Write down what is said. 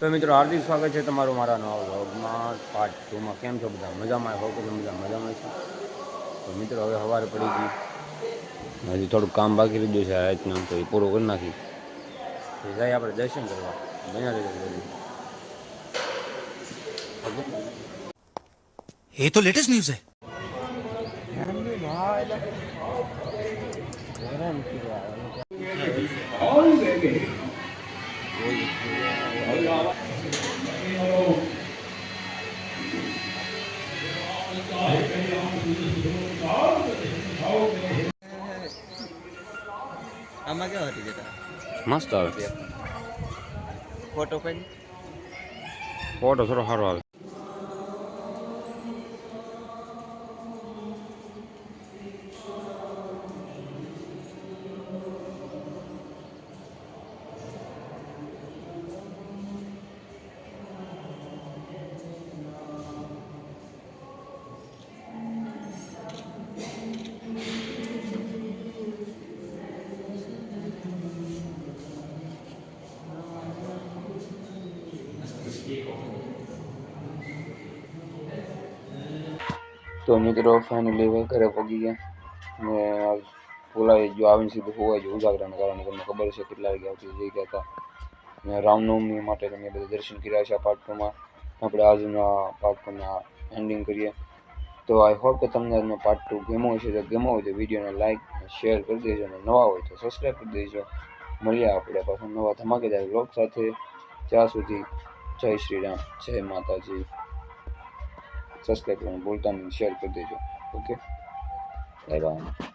તો મિત્રો હાર્દિક સ્વાગત છે તમારું મારા નવા વ્લોગમાં પાર્ટ 2 માં। કેમ છો બધા? મજામાં? હો કે મજામાં છે? તો મિત્રો હવે સવારે પડી ગઈ, હજી થોડુંક કામ બાકી રહ્યું છે રાતનું, તો એ પૂરું કરી નાખી જાય આપણે દર્શન કરવા। બન્યા રહેજો બધું। ये तो लेटेस्ट न्यूज़ है। આમાં કેવા હતી જતા મસ્ત આવે ફોટો પાડી ફોટો થોડો સારો આવે। તો મિત્રો ફાઇનલી હવે ઘરે પહોંચી ગયા ને બોલાવી જો આવીને સીધું હોવા જો ઉજાગરાને કારણે તમને ખબર છે કેટલા વાગે આવતી જઈ ગયા હતા ને રામનવમી માટે તમે બધા દર્શન કર્યા છે। પાર્ટ 2 માં આપણે આજના પાર્ટ 2 ના એન્ડિંગ કરીએ। તો આઈ હોપ કે તમને આજનો પાર્ટ 2 ગમ્યો હશે। તો ગમ્યો હોય તો વિડીયોને લાઈક શેર કરી દેજો અને નવા હોય તો સબસ્ક્રાઈબ કરી દેજો। મળીએ આપણે પાછા નવા ધમાકેદાર વ્લોગ સાથે। ત્યાં સુધી જય શ્રી રામ, જય માતાજી। સબસ્ક્રાઈબ કરવાનું ભૂલતા નહીં, શેર કરી દેજો। Okay, bye bye.